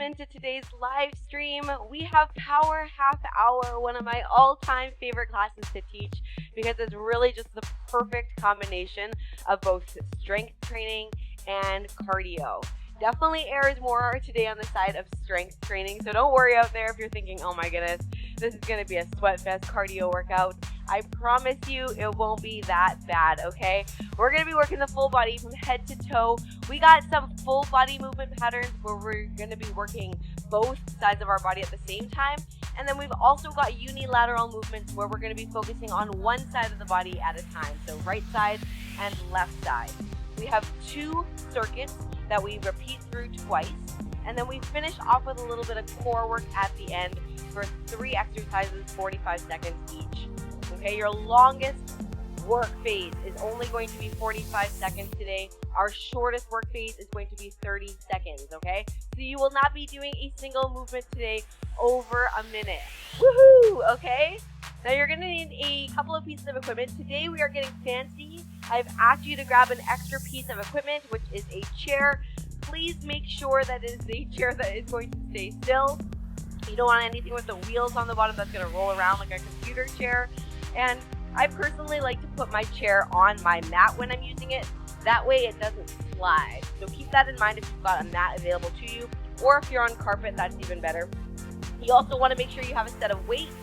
into today's live stream. We have Power Half Hour, one of my all-time favorite classes to teach because it's really just the perfect combination of both strength training and cardio. Definitely airs more today on the side of strength training, so don't worry out there if you're thinking, oh my goodness, this is going to be a sweat fest cardio workout. I promise you it won't be that bad, okay? We're going to be working the full body from head to toe. We got some full body movement patterns where we're going to be working both sides of our body at the same time. And then we've also got unilateral movements where we're going to be focusing on one side of the body at a time. So right side and left side. We have 2 circuits that we repeat through twice. And then we finish off with a little bit of core work at the end for 3 exercises, 45 seconds each. Okay, your longest work phase is only going to be 45 seconds today. Our shortest work phase is going to be 30 seconds, okay? So you will not be doing a single movement today over a minute. Woohoo, okay? Now you're gonna need a couple of pieces of equipment. Today we are getting fancy. I've asked you to grab an extra piece of equipment, which is a chair. Please make sure that it is a chair that is going to stay still. You don't want anything with the wheels on the bottom that's gonna roll around like a computer chair. And I personally like to put my chair on my mat when I'm using it. That way it doesn't slide. So keep that in mind if you've got a mat available to you, or if you're on carpet, that's even better. You also want to make sure you have a set of weights.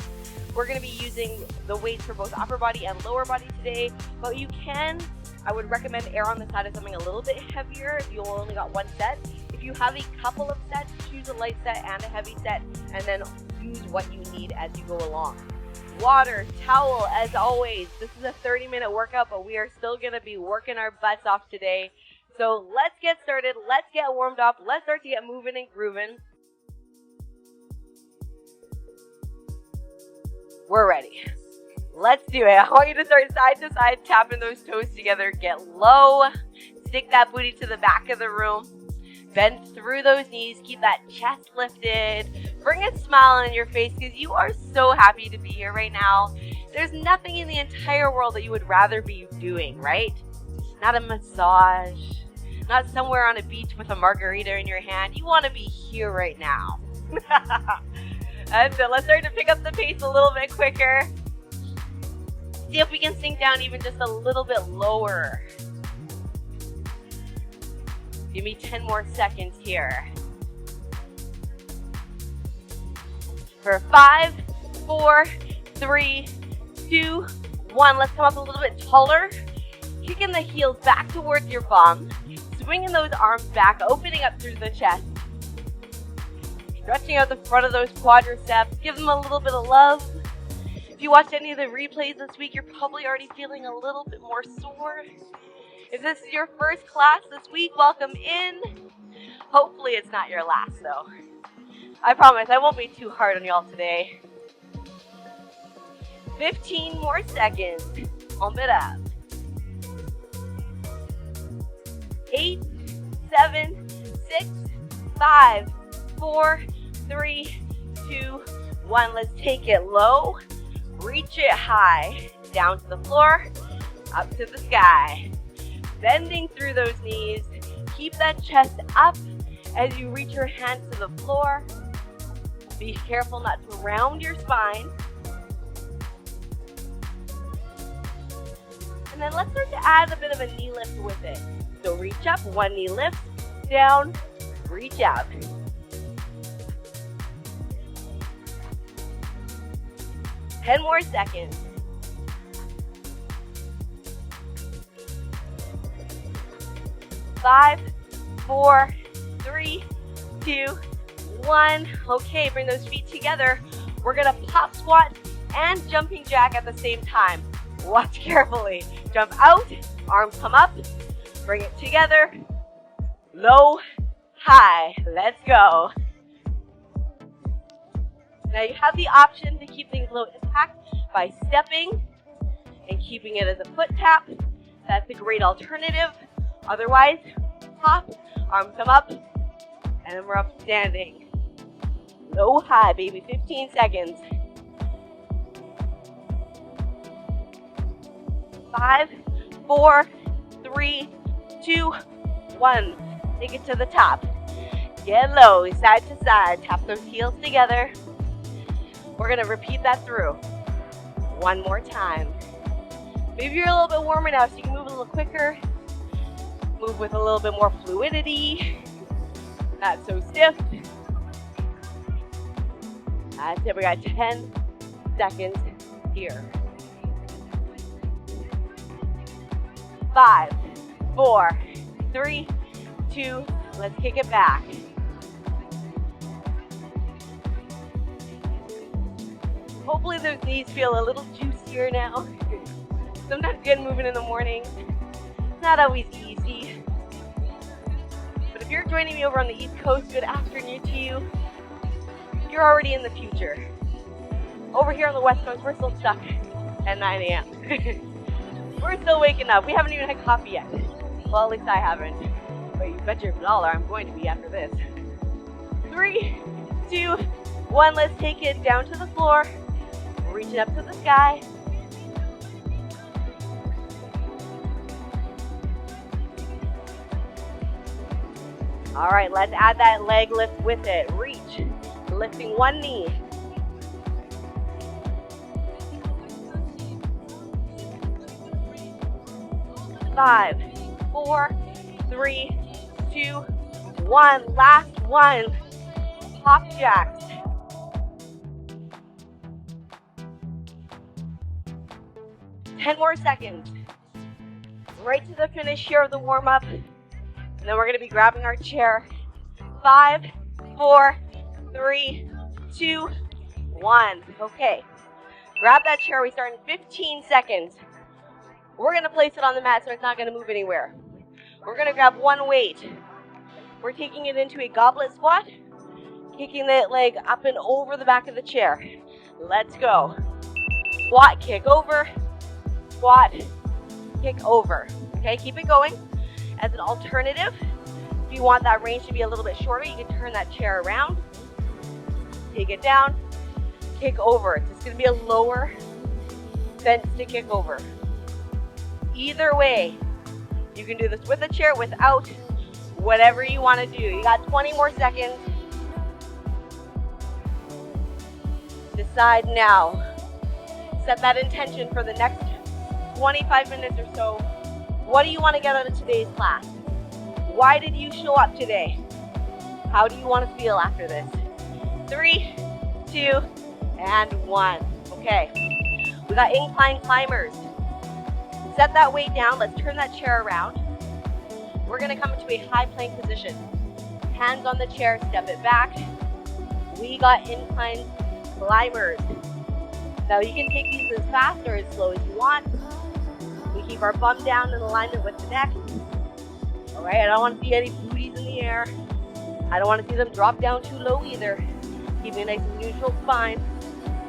We're going to be using the weights for both upper body and lower body today, but you can, I would recommend err on the side of something a little bit heavier if you only got one set. If you have a couple of sets, choose a light set and a heavy set, and then use what you need as you go along. Water, towel, as always. This is a 30-minute workout, but we are still going to be working our butts off today. So let's get started. Let's get warmed up. Let's start to get moving and grooving. We're ready. Let's do it. I want you to start side to side, tapping those toes together. Get low. Stick that booty to the back of the room. Bend through those knees. Keep that chest lifted. Bring a smile on your face because you are so happy to be here right now. There's nothing in the entire world that you would rather be doing, right? Not a massage, not somewhere on a beach with a margarita in your hand. You want to be here right now. And so let's start to pick up the pace a little bit quicker. See if we can sink down even just a little bit lower. Give me 10 more seconds here. For 5, 4, 3, 2, 1. Let's come up a little bit taller. Kicking the heels back towards your bum. Swinging those arms back, opening up through the chest. Stretching out the front of those quadriceps. Give them a little bit of love. If you watched any of the replays this week, you're probably already feeling a little bit more sore. If this is your first class this week, welcome in. Hopefully it's not your last though. I promise I won't be too hard on y'all today. 15 more seconds. Pump it up. 8, 7, 6, 5, 4, 3, 2, 1. Let's take it low. Reach it high. Down to the floor. Up to the sky. Bending through those knees. Keep that chest up as you reach your hands to the floor. Be careful not to round your spine. And then let's start to add a bit of a knee lift with it. So reach up, one knee lift, down, reach out. Ten more seconds. 5, 4, 3, 2, 1. Okay, bring those feet together. We're gonna pop squat and jumping jack at the same time. Watch carefully. Jump out, arms come up, bring it together, low, high. Let's go. Now you have the option to keep things low impact by stepping and keeping it as a foot tap. That's a great alternative. Otherwise, hop, arms come up, and then we're up standing. Low, high, baby. 15 seconds. 5, 4, 3, 2, 1. Take it to the top. Get low, side to side. Tap those heels together. We're gonna repeat that through. One more time. Maybe you're a little bit warmer now, so you can move a little quicker. Move with a little bit more fluidity. Not so stiff. That's it, we got 10 seconds here. 5, 4, 3, 2, let's kick it back. Hopefully those knees feel a little juicier now. Sometimes getting moving in the morning, it's not always easy. But if you're joining me over on the East Coast, good afternoon to you. You're already in the future. Over here on the West Coast, we're still stuck at 9 a.m. We're still waking up. We haven't even had coffee yet. Well, at least I haven't. But you bet your dollar I'm going to be after this. 3, 2, 1. Let's take it down to the floor. Reach it up to the sky. All right, let's add that leg lift with it. Reach, lifting one knee. Five, 4, 3, 2, 1. Last one. Hop jacks. Ten more seconds. Right to the finish here of the warm-up. And then we're going to be grabbing our chair. 5, 4, 3, 2, 1. Okay. Grab that chair. We start in 15 seconds. We're going to place it on the mat so it's not going to move anywhere. We're going to grab one weight. We're taking it into a goblet squat, kicking that leg up and over the back of the chair. Let's go. Squat, kick over. Squat, kick over. Okay, keep it going. As an alternative, if you want that range to be a little bit shorter, you can turn that chair around, take it down, kick over. It's just going to be a lower fence to kick over. Either way, you can do this with a chair, without, whatever you want to do. You got 20 more seconds. Decide now. Set that intention for the next 25 minutes or so. What do you want to get out of today's class? Why did you show up today? How do you want to feel after this? 3, 2, and 1. Okay. We got incline climbers. Set that weight down. Let's turn that chair around. We're going to come into a high plank position. Hands on the chair, step it back. We got incline climbers. Now you can take these as fast or as slow as you want. We keep our bum down in alignment with the neck. All right, I don't want to see any booties in the air. I don't want to see them drop down too low either. Keep a nice neutral spine.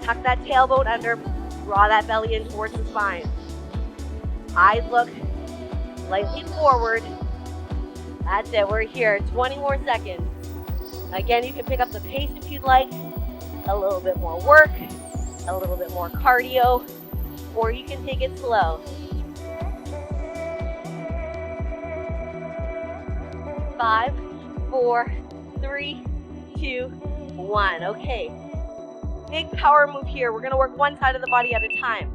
Tuck that tailbone under. Draw that belly in towards the spine. Eyes look slightly forward. That's it, we're here. 20 more seconds. Again, you can pick up the pace if you'd like. A little bit more work, a little bit more cardio, or you can take it slow. 5, 4, 3, 2, 1. Okay. Big power move here. We're going to work one side of the body at a time.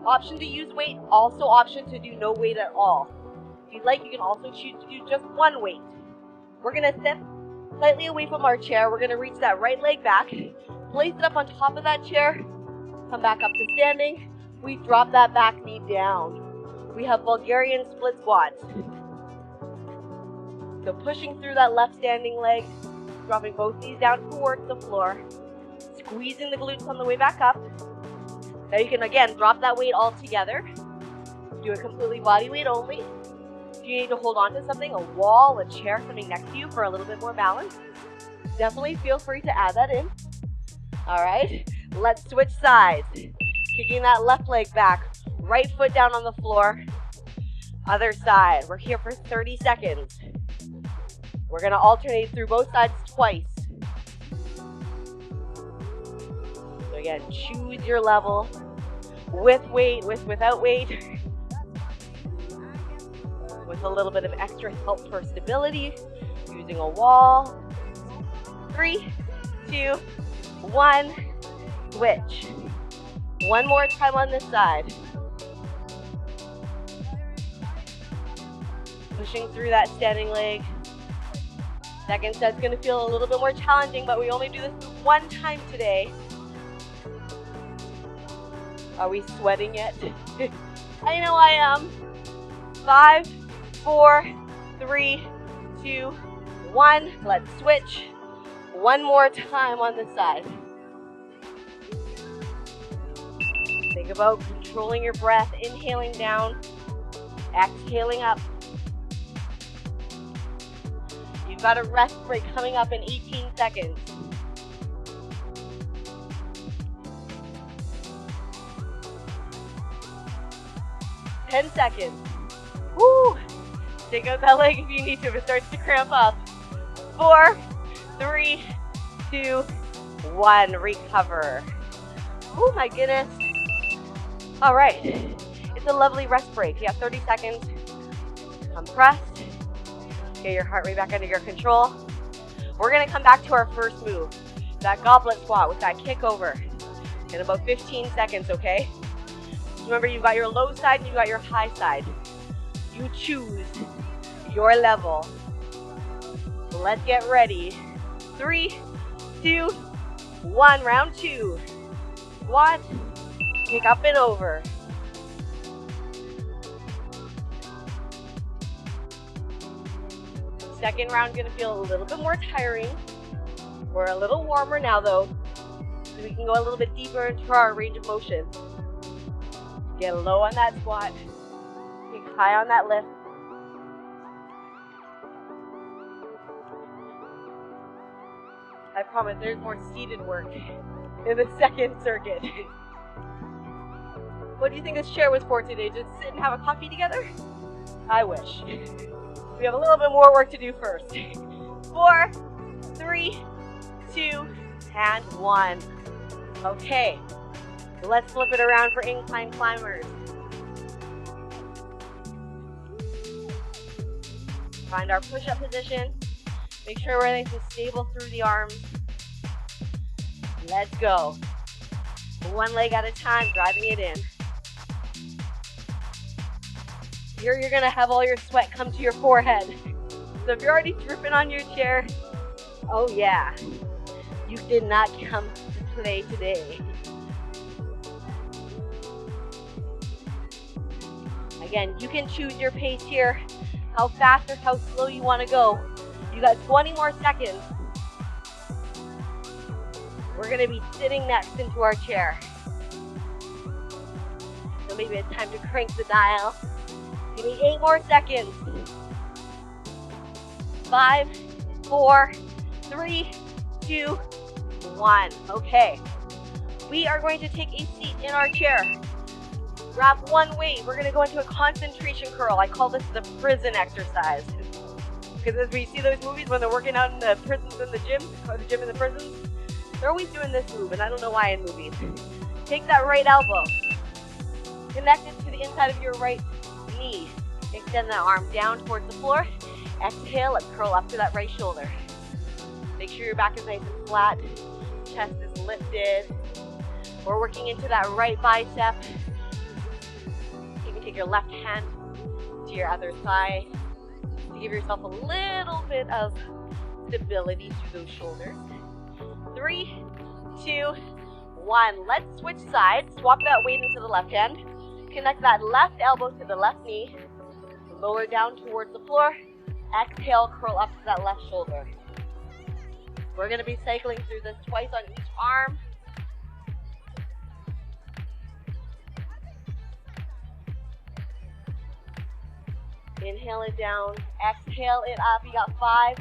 Option to use weight, also option to do no weight at all. If you'd like, you can also choose to do just one weight. We're going to step slightly away from our chair. We're going to reach that right leg back, place it up on top of that chair, come back up to standing. We drop that back knee down. We have Bulgarian Split Squats. So pushing through that left standing leg, dropping both knees down towards the floor, squeezing the glutes on the way back up. Now you can, again, drop that weight all together. Do it completely body weight only. If you need to hold on to something, a wall, a chair, something next to you for a little bit more balance, definitely feel free to add that in. All right, let's switch sides. Kicking that left leg back, right foot down on the floor. Other side. We're here for 30 seconds. We're going to alternate through both sides twice. So again, choose your level. With weight, without weight. With a little bit of extra help for stability. Using a wall, 3, 2, 1, switch. One more time on this side. Pushing through that standing leg. Second set's gonna feel a little bit more challenging, but we only do this one time today. Are we sweating yet? I know I am. 5, 4, 3, 2, 1. Let's switch. One more time on this side. Think about controlling your breath, inhaling down, exhaling up. You've got a rest break coming up in 18 seconds. Ten seconds. Woo! Take out that leg if you need to if it starts to cramp up. 4, 3, 2, 1. Recover. Oh my goodness. All right. It's a lovely rest break. You have 30 seconds. Compress. Get your heart rate back under your control. We're going to come back to our first move, that goblet squat with that kickover in about 15 seconds, okay? Remember, you've got your low side and you've got your high side. You choose your level. So let's get ready. 3, 2, 1. Round 2. Squat, kick up and over. Second round gonna feel a little bit more tiring. We're a little warmer now though, so we can go a little bit deeper into our range of motion. Get low on that squat, get high on that lift. I promise there's more seated work in the second circuit. What do you think this chair was for today? Just sit and have a coffee together? I wish. We have a little bit more work to do first. 4, 3, 2, and 1. Okay, let's flip it around for incline climbers. Find our push-up position. Make sure we're nice and stable through the arms. Let's go. One leg at a time, driving it in. Here you're gonna have all your sweat come to your forehead. So if you're already dripping on your chair, oh yeah, you did not come to play today. Again, you can choose your pace here, how fast or how slow you wanna go. You got 20 more seconds. We're gonna be sitting next into our chair. So maybe it's time to crank the dial. Give me 8 more seconds. 5, 4, 3, 2, 1. Okay. We are going to take a seat in our chair. Grab one weight. We're going to go into a concentration curl. I call this the prison exercise. Because as we see those movies when they're working out in the prisons and the gym, or the gym in the prisons, they're always doing this move, and I don't know why in movies. Take that right elbow. Connect it to the inside of your right knee. Extend that arm down towards the floor. Exhale, let's curl up to that right shoulder. Make sure your back is nice and flat. Chest is lifted. We're working into that right bicep. You can take your left hand to your other thigh to give yourself a little bit of stability through those shoulders. 3, 2, 1. Let's switch sides. Swap that weight into the left hand. Connect that left elbow to the left knee. Lower down towards the floor. Exhale, curl up to that left shoulder. We're going to be cycling through this twice on each arm. Inhale it down. Exhale it up. You got 5,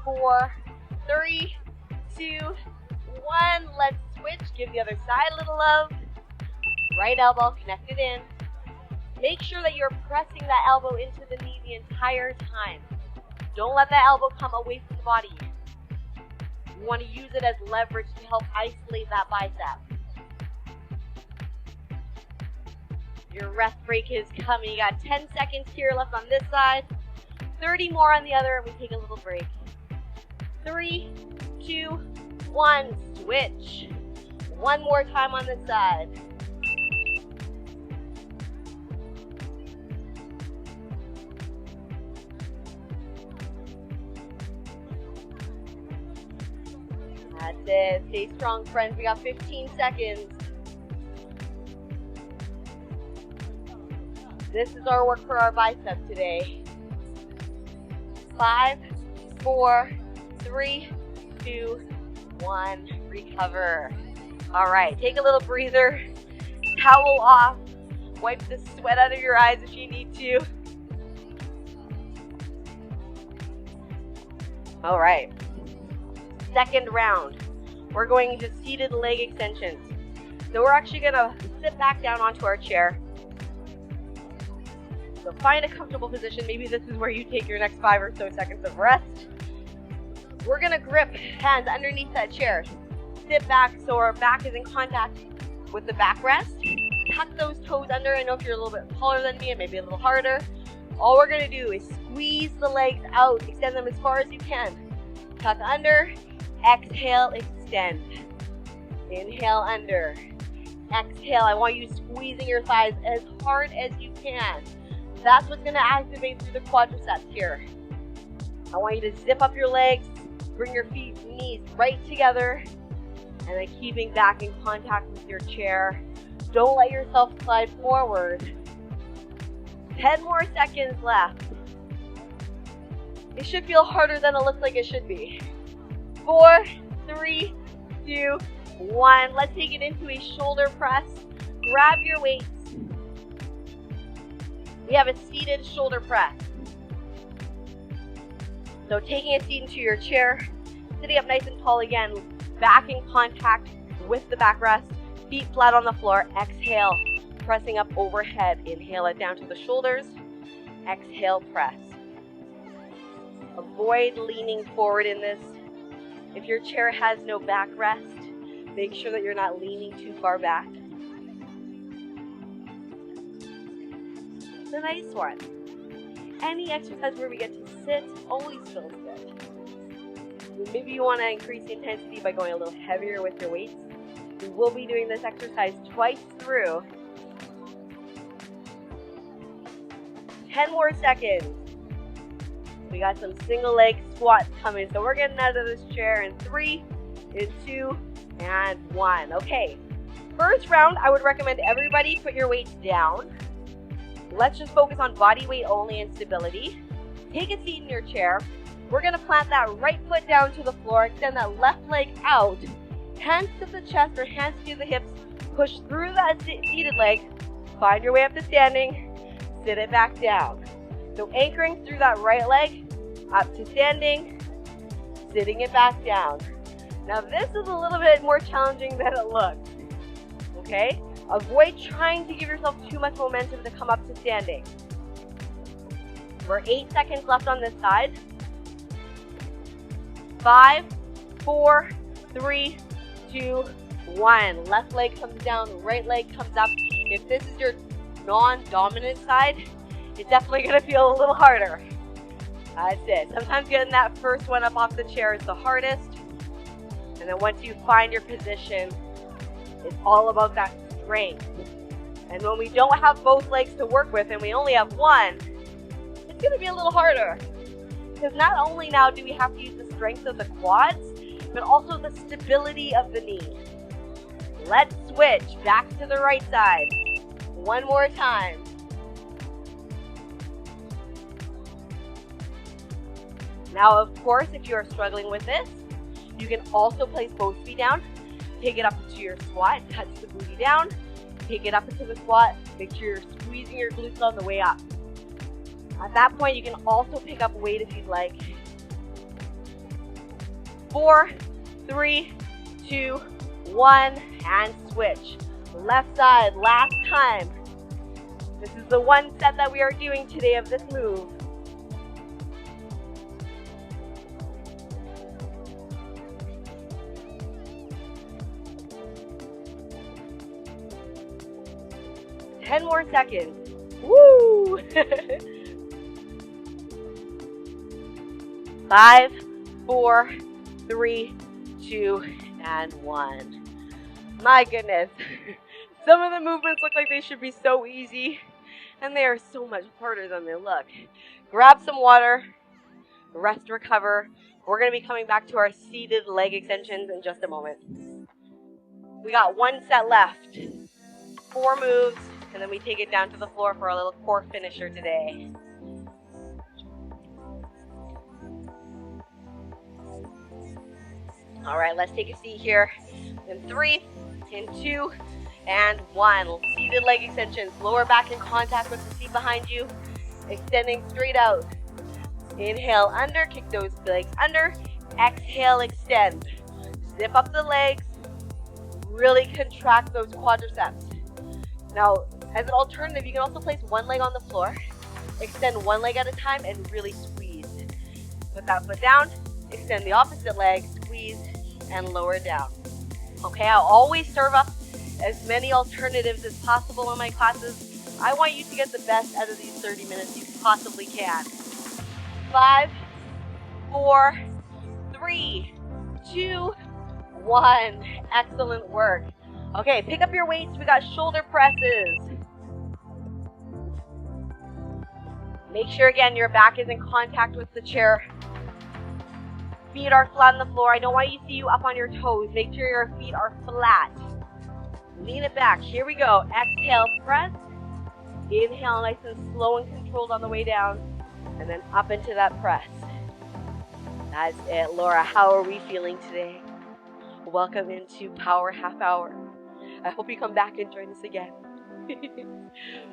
4, 3, 2, 1. Let's switch. Give the other side a little love. Right elbow connected in. Make sure that you're pressing that elbow into the knee the entire time. Don't let that elbow come away from the body. You want to use it as leverage to help isolate that bicep. Your rest break is coming. You got 10 seconds here left on this side, 30 more on the other, and we take a little break. 3, 2, 1, switch. One more time on this side. That's it. Stay strong, friends. We got 15 seconds. This is our work for our bicep today. 5, 4, 3, 2, 1. Recover. All right, take a little breather. Towel off. Wipe the sweat out of your eyes if you need to. All right. Second round. We're going to seated leg extensions. So we're actually going to sit back down onto our chair. So find a comfortable position. Maybe this is where you take your next 5 or so seconds of rest. We're going to grip hands underneath that chair. Sit back so our back is in contact with the backrest. Tuck those toes under. I know if you're a little bit taller than me, it may be a little harder. All we're going to do is squeeze the legs out. Extend them as far as you can. Tuck under. Exhale, extend. Inhale under. Exhale. I want you squeezing your thighs as hard as you can. That's what's going to activate through the quadriceps here. I want you to zip up your legs, bring your feet, knees right together, and then keeping back in contact with your chair. Don't let yourself slide forward. 10 more seconds left. It should feel harder than it looks like it should be. 4, 3, 2, 1. Let's take it into a shoulder press. Grab your weights. We have a seated shoulder press. So taking a seat into your chair, sitting up nice and tall again, back in contact with the backrest, feet flat on the floor. Exhale, pressing up overhead. Inhale it down to the shoulders. Exhale, press. Avoid leaning forward in this. If your chair has no backrest, make sure that you're not leaning too far back. It's a nice one. Any exercise where we get to sit always feels good. Maybe you want to increase the intensity by going a little heavier with your weights. We will be doing this exercise twice through. 10 more seconds. We got some single leg squats coming. So we're getting out of this chair in 3, in 2, and 1. Okay. First round, I would recommend everybody put your weights down. Let's just focus on body weight only and stability. Take a seat in your chair. We're going to plant that right foot down to the floor. Extend that left leg out. Hands to the chest or hands to the hips. Push through that seated leg. Find your way up to standing. Sit it back down. So anchoring through that right leg, up to standing, sitting it back down. Now this is a little bit more challenging than it looks. Okay? Avoid trying to give yourself too much momentum to come up to standing. We're 8 seconds left on this side. 5, 4, 3, 2, 1. Left leg comes down, right leg comes up. If this is your non-dominant side, it's definitely going to feel a little harder. That's it. Sometimes getting that first one up off the chair is the hardest. And then once you find your position, it's all about that strength. And when we don't have both legs to work with and we only have one, it's going to be a little harder. Because not only now do we have to use the strength of the quads, but also the stability of the knee. Let's switch back to the right side. One more time. Now, of course, if you are struggling with this, you can also place both feet down. Take it up into your squat, touch the booty down. Take it up into the squat. Make sure you're squeezing your glutes on the way up. At that point, you can also pick up weight if you'd like. 4, 3, 2, 1, and switch. Left side, last time. This is the one set that we are doing today of this move. Ten more seconds. Woo! 5, 4, 3, 2, and 1. My goodness. Some of the movements look like they should be so easy, and they are so much harder than they look. Grab some water, rest, recover. We're going to be coming back to our seated leg extensions in just a moment. We got 1 set left, 4 moves, and then we take it down to the floor for a little core finisher today. All right, let's take a seat here. In 3, in 2, and 1. Seated leg extensions. Lower back in contact with the seat behind you. Extending straight out. Inhale under, kick those legs under. Exhale, extend. Zip up the legs. Really contract those quadriceps. Now, as an alternative, you can also place one leg on the floor. Extend one leg at a time and really squeeze. Put that foot down. Extend the opposite leg. Squeeze and lower down. Okay, I'll always serve up as many alternatives as possible in my classes. I want you to get the best out of these 30 minutes you possibly can. 5, 4, 3, 2, 1. Excellent work. Okay, pick up your weights. We got shoulder presses. Make sure, again, your back is in contact with the chair. Feet are flat on the floor. I don't want you to see you up on your toes. Make sure your feet are flat. Lean it back. Here we go. Exhale, press. Inhale, nice and slow and controlled on the way down. And then up into that press. That's it, Laura. How are we feeling today? Welcome into Power Half Hour. I hope you come back and join us again.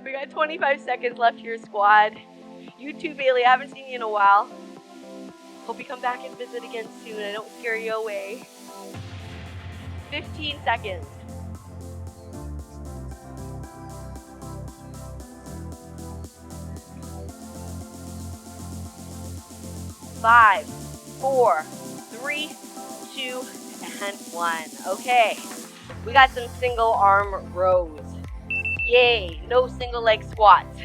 We got 25 seconds left here, squad. You too, Bailey. I haven't seen you in a while. Hope you come back and visit again soon. I don't scare you away. 15 seconds. 5, 4, 3, 2, and 1. Okay, we got some single arm rows. Yay, no single leg squats.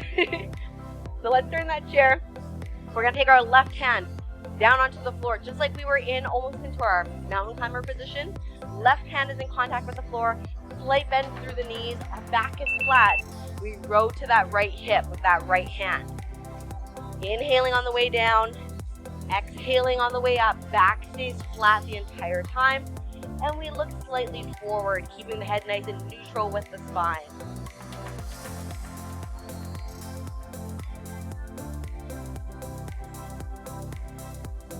So let's turn that chair. We're gonna take our left hand down onto the floor, just like we were in almost into our mountain climber position. Left hand is in contact with the floor, slight bend through the knees, our back is flat. We row to that right hip with that right hand. Inhaling on the way down, exhaling on the way up, back stays flat the entire time, and we look slightly forward, keeping the head nice and neutral with the spine.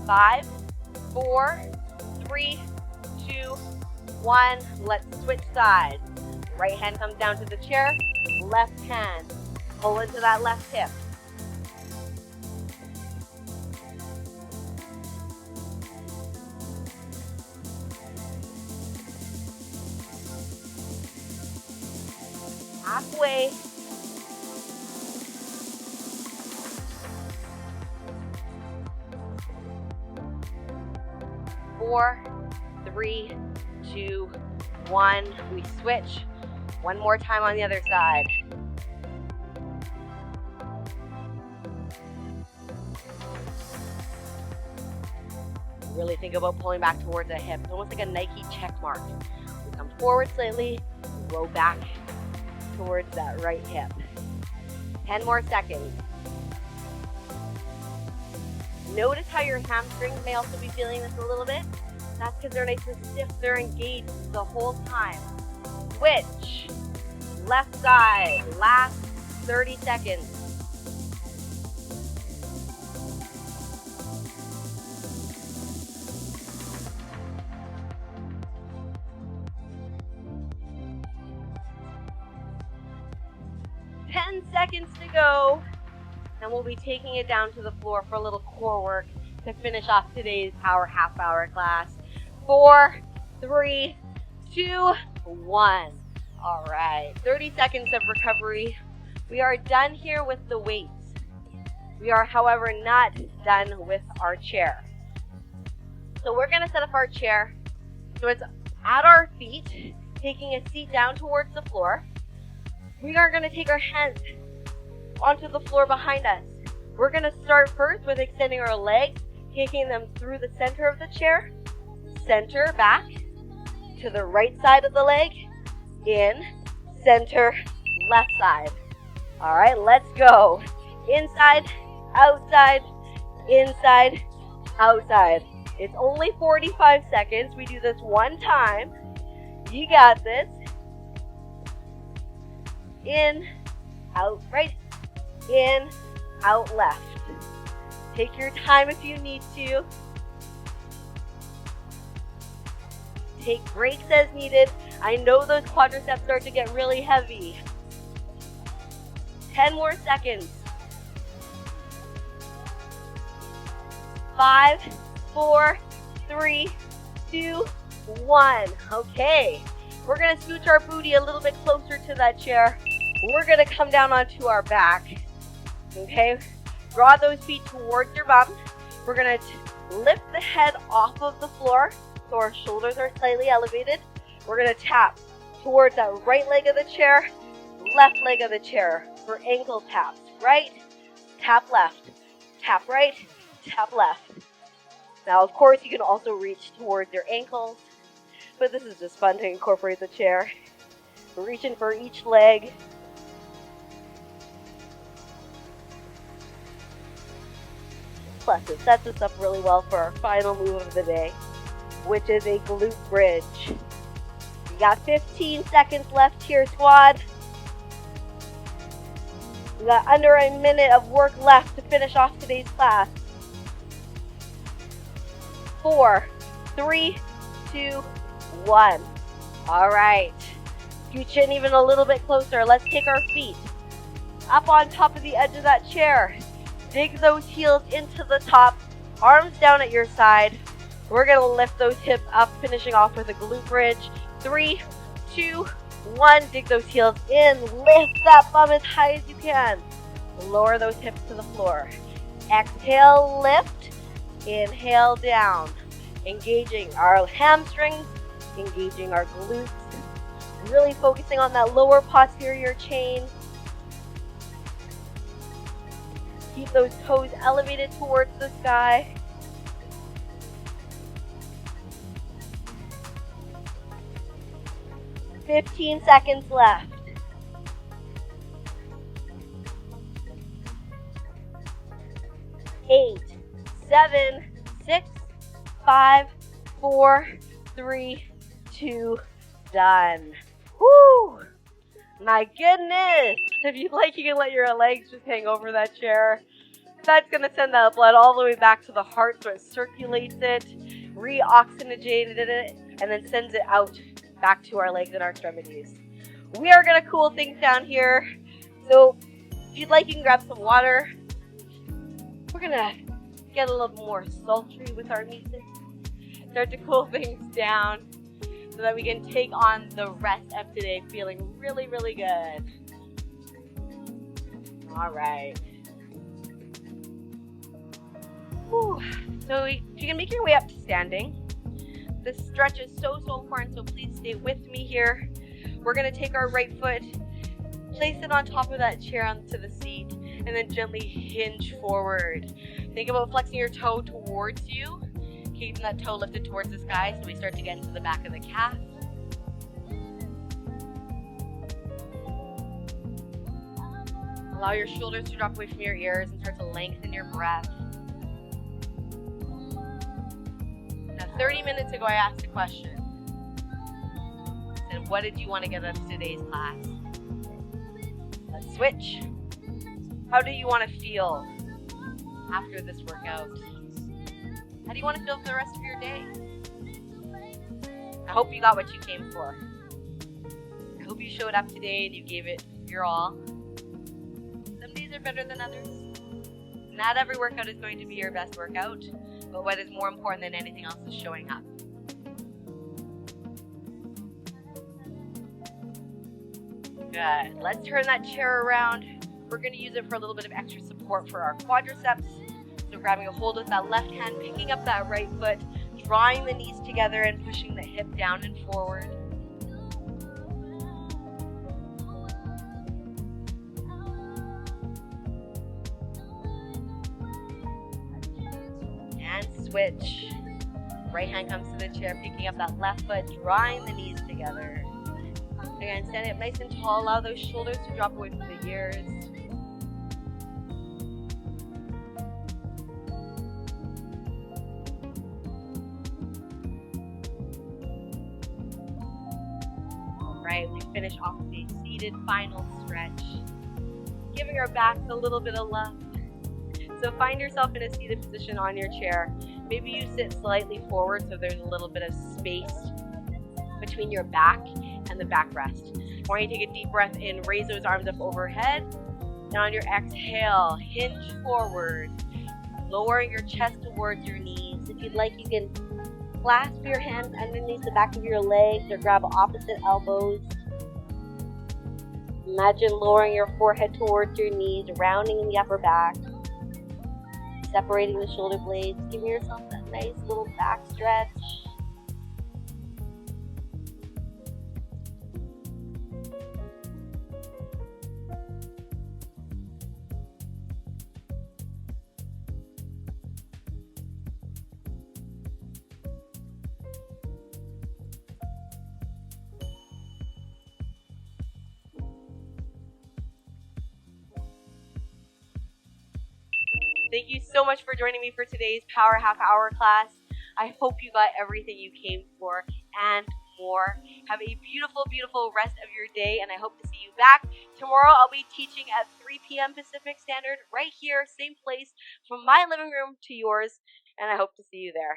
Five, 4, 3, 2, 1. Let's switch sides. Right hand comes down to the chair, left hand. Pull into that left hip. Halfway. 4, 3, 2, 1. We switch. One more time on the other side. Really think about pulling back towards the hip. It's almost like a Nike check mark. We come forward slightly, roll back towards that right hip. 10 more seconds. Notice how your hamstrings may also be feeling this a little bit. That's because they're nice and stiff. They're engaged the whole time. Switch. Left side. Last 30 seconds. Seconds to go, and we'll be taking it down to the floor for a little core work to finish off today's Power Half Hour class. 4, 3, 2, 1. All right, 30 seconds of recovery. We are done here with the weights. We are, however, not done with our chair. So we're gonna set up our chair so it's at our feet, taking a seat down towards the floor. We are gonna take our hands onto the floor behind us. We're going to start first with extending our legs, taking them through the center of the chair, center, back, to the right side of the leg, in, center, left side. All right, let's go. Inside, outside, inside, outside. It's only 45 seconds. We do this one time. You got this. In, out right, in, out left. Take your time if you need to. Take breaks as needed. I know those quadriceps start to get really heavy. 10 more seconds. 5, 4, 3, 2, 1. Okay. We're going to scooch our booty a little bit closer to that chair. We're going to come down onto our back. Okay. Draw those feet towards your bum. We're going to lift the head off of the floor so our shoulders are slightly elevated. We're going to tap towards that right leg of the chair, left leg of the chair for ankle taps. Right, tap left, tap right, tap left. Now, of course, you can also reach towards your ankles, but this is just fun to incorporate the chair. We're reaching for each leg. Plus, it sets us up really well for our final move of the day, which is a glute bridge. We got 15 seconds left here, squad. We got under a minute of work left to finish off today's class. 4, 3, 2, 1. All right. Scooch in even a little bit closer. Let's take our feet up on top of the edge of that chair. Dig those heels into the top, arms down at your side. We're going to lift those hips up, finishing off with a glute bridge. 3, 2, 1. Dig those heels in. Lift that bum as high as you can. Lower those hips to the floor. Exhale, lift. Inhale, down. Engaging our hamstrings, engaging our glutes. Really focusing on that lower posterior chain. Keep those toes elevated towards the sky. $15 seconds left. 8, 7, 6, 5, 4, 3, 2, done. Woo! My goodness! If you like, you can let your legs just hang over that chair. That's going to send that blood all the way back to the heart so it circulates it, re-oxygenated it, and then sends it out back to our legs and our extremities. We are going to cool things down here. So if you'd like, you can grab some water. We're going to get a little more sultry with our music. Start to cool things down so that we can take on the rest of today feeling really, really good. All right. Whew. So you can make your way up to standing. This stretch is so important, so please stay with me here. We're going to take our right foot, place it on top of that chair onto the seat, and then gently hinge forward. Think about flexing your toe towards you, keeping that toe lifted towards the sky so we start to get into the back of the calf. Allow your shoulders to drop away from your ears and start to lengthen your breath. Now, 30 minutes ago, I asked a question. I said, what did you want to get out of today's class? Let's switch. How do you want to feel after this workout? How do you want to feel for the rest of your day? I hope you got what you came for. I hope you showed up today and you gave it your all. Some days are better than others. Not every workout is going to be your best workout, but what is more important than anything else is showing up. Good. Let's turn that chair around. We're going to use it for a little bit of extra support for our quadriceps. So grabbing a hold with that left hand, picking up that right foot, drawing the knees together and pushing the hip down and forward. And switch. Right hand comes to the chair, picking up that left foot, drawing the knees together. Again, stand up nice and tall. Allow those shoulders to drop away from the ears. All right, we finish off with a seated final stretch. Giving our backs a little bit of love. So find yourself in a seated position on your chair. Maybe you sit slightly forward so there's a little bit of space between your back and the backrest. I want you to take a deep breath in, raise those arms up overhead. Now on your exhale, hinge forward, lowering your chest towards your knees. If you'd like, you can clasp your hands underneath the back of your legs or grab opposite elbows. Imagine lowering your forehead towards your knees, rounding in the upper back, separating the shoulder blades, giving yourself that nice little back stretch. Thank you so much for joining me for today's Power Half Hour class. I hope you got everything you came for and more. Have a beautiful, beautiful rest of your day, and I hope to see you back. Tomorrow I'll be teaching at 3 p.m. Pacific Standard, right here, same place, from my living room to yours, and I hope to see you there.